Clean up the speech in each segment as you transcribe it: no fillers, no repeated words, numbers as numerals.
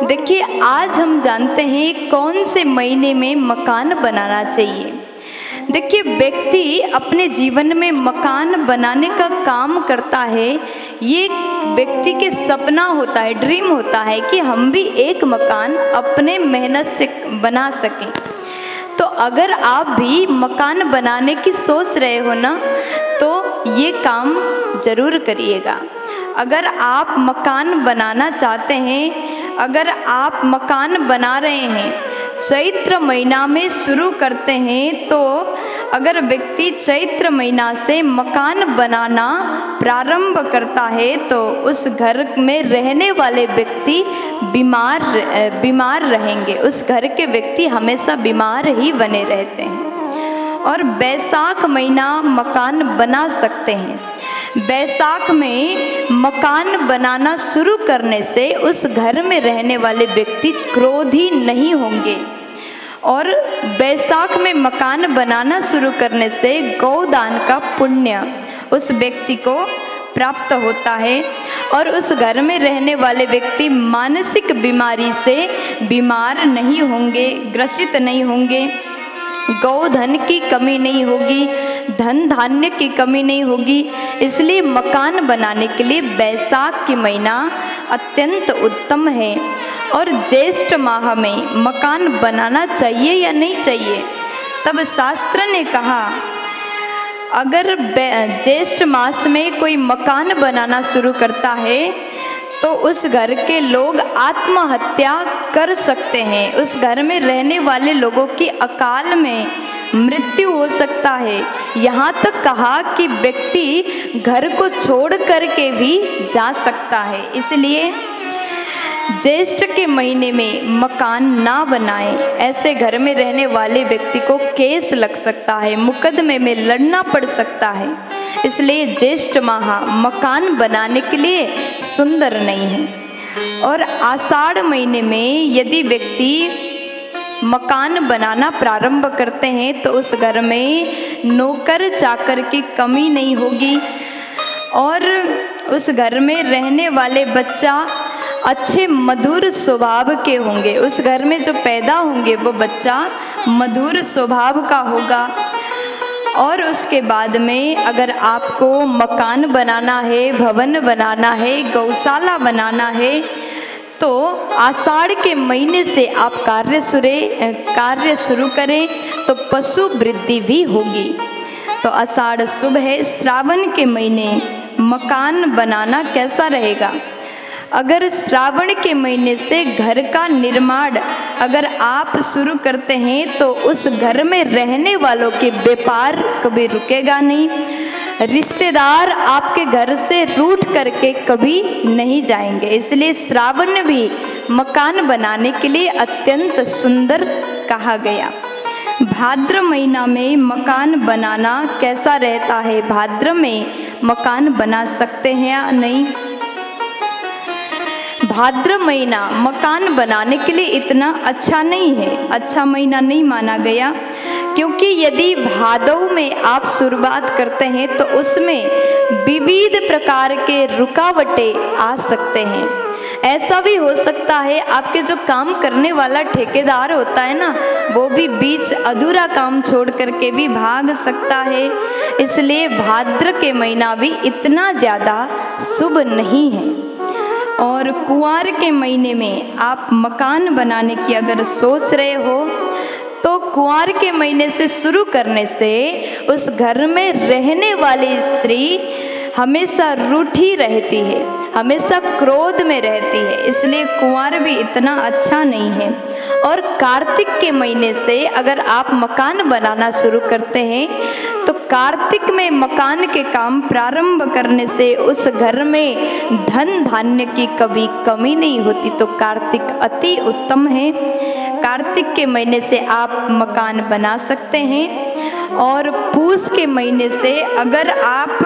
देखिए, आज हम जानते हैं कौन से महीने में मकान बनाना चाहिए। देखिए, व्यक्ति अपने जीवन में मकान बनाने का काम करता है। ये व्यक्ति के सपना होता है, ड्रीम होता है कि हम भी एक मकान अपने मेहनत से बना सकें। तो अगर आप भी मकान बनाने की सोच रहे हो ना, तो ये काम ज़रूर करिएगा। अगर आप मकान बनाना चाहते हैं, अगर आप मकान बना रहे हैं, चैत्र महीना में शुरू करते हैं, तो अगर व्यक्ति चैत्र महीना से मकान बनाना प्रारंभ करता है तो उस घर में रहने वाले व्यक्ति बीमार रहेंगे। उस घर के व्यक्ति हमेशा बीमार ही बने रहते हैं। और बैसाख महीना मकान बना सकते हैं। बैसाख में मकान बनाना शुरू करने से उस घर में रहने वाले व्यक्ति क्रोधी नहीं होंगे। और बैसाख में मकान बनाना शुरू करने से गौदान का पुण्य उस व्यक्ति को प्राप्त होता है और उस घर में रहने वाले व्यक्ति मानसिक बीमारी से बीमार नहीं होंगे, ग्रसित नहीं होंगे। गौधन की कमी नहीं होगी, धन धान्य की कमी नहीं होगी। इसलिए मकान बनाने के लिए बैसाख की महीना अत्यंत उत्तम है। और ज्येष्ठ माह में मकान बनाना चाहिए या नहीं चाहिए, तब शास्त्र ने कहा अगर ज्येष्ठ मास में कोई मकान बनाना शुरू करता है तो उस घर के लोग आत्महत्या कर सकते हैं। उस घर में रहने वाले लोगों की अकाल में मृत्यु हो सकता है। यहाँ तक कहा कि व्यक्ति घर को छोड़ करके भी जा सकता है। इसलिए ज्येष्ठ के महीने में मकान ना बनाएं। ऐसे घर में रहने वाले व्यक्ति को केस लग सकता है, मुकदमे में लड़ना पड़ सकता है। इसलिए ज्येष्ठ माह मकान बनाने के लिए सुंदर नहीं है। और आषाढ़ महीने में यदि व्यक्ति मकान बनाना प्रारंभ करते हैं तो उस घर में नौकर चाकर की कमी नहीं होगी और उस घर में रहने वाले बच्चा अच्छे मधुर स्वभाव के होंगे। उस घर में जो पैदा होंगे वो बच्चा मधुर स्वभाव का होगा। और उसके बाद में अगर आपको मकान बनाना है, भवन बनाना है, गौशाला बनाना है, तो आषाढ़ के महीने से आप कार्य शुरू करें तो पशु वृद्धि भी होगी। तो आषाढ़ शुभ है। श्रावण के महीने मकान बनाना कैसा रहेगा? अगर श्रावण के महीने से घर का निर्माण अगर आप शुरू करते हैं तो उस घर में रहने वालों के व्यापार कभी रुकेगा नहीं। रिश्तेदार आपके घर से रूठ करके कभी नहीं जाएंगे। इसलिए श्रावण भी मकान बनाने के लिए अत्यंत सुंदर कहा गया। भाद्र महीना में मकान बनाना कैसा रहता है? भाद्र में मकान बना सकते हैं या नहीं? भाद्र महीना मकान बनाने के लिए इतना अच्छा नहीं है, अच्छा महीना नहीं माना गया, क्योंकि यदि भादव में आप शुरुआत करते हैं तो उसमें विविध प्रकार के रुकावटें आ सकते हैं। ऐसा भी हो सकता है आपके जो काम करने वाला ठेकेदार होता है ना, वो भी बीच अधूरा काम छोड़ करके भी भाग सकता है। इसलिए भाद्र के महीना भी इतना ज़्यादा शुभ नहीं है। और कुंवार के महीने में आप मकान बनाने की अगर सोच रहे हो तो कुंवार के महीने से शुरू करने से उस घर में रहने वाली स्त्री हमेशा रूठी रहती है, हमेशा क्रोध में रहती है। इसलिए कुंवार भी इतना अच्छा नहीं है। और कार्तिक के महीने से अगर आप मकान बनाना शुरू करते हैं तो कार्तिक में मकान के काम प्रारंभ करने से उस घर में धन धान्य की कभी कमी नहीं होती। तो कार्तिक अति उत्तम है। कार्तिक के महीने से आप मकान बना सकते हैं। और पूस के महीने से अगर आप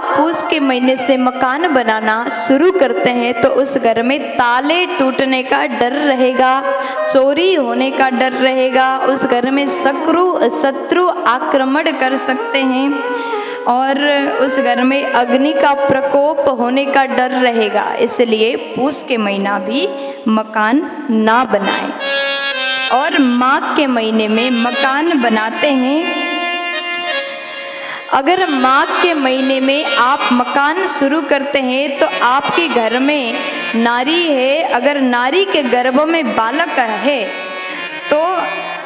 पूस के महीने से मकान बनाना शुरू करते हैं तो उस घर में ताले टूटने का डर रहेगा, चोरी होने का डर रहेगा। उस घर में शत्रु आक्रमण कर सकते हैं। और उस घर में अग्नि का प्रकोप होने का डर रहेगा, इसलिए पूस के महीना भी मकान ना बनाएं। और माघ के महीने में मकान बनाते हैं। अगर माघ के महीने में आप मकान शुरू करते हैं तो आपके घर में नारी है, अगर नारी के गर्भ में बालक है तो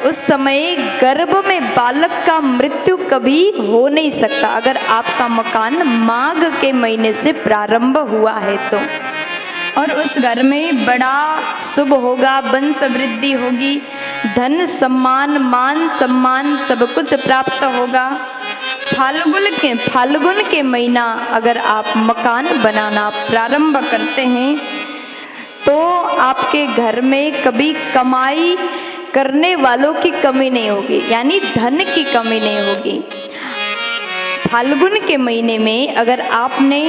उस समय गर्भ में बालक का मृत्यु कभी हो नहीं सकता, अगर आपका मकान माघ के महीने से प्रारंभ हुआ है तो। और उस घर में बड़ा शुभ होगा, वंश वृद्धि होगी, धन सम्मान मान सम्मान सब कुछ प्राप्त होगा। फाल्गुन के महीना अगर आप मकान बनाना प्रारंभ करते हैं तो आपके घर में कभी कमाई करने वालों की कमी नहीं होगी, यानी धन की कमी नहीं होगी। फाल्गुन के महीने में अगर आपने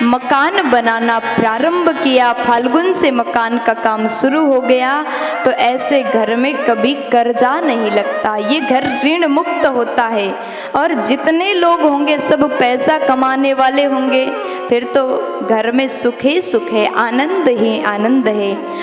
मकान बनाना प्रारंभ किया, फाल्गुन से मकान का काम शुरू हो गया, तो ऐसे घर में कभी कर्जा नहीं लगता, ये घर ऋण मुक्त होता है। और जितने लोग होंगे सब पैसा कमाने वाले होंगे, फिर तो घर में सुख ही सुख है, आनंद ही आनंद है।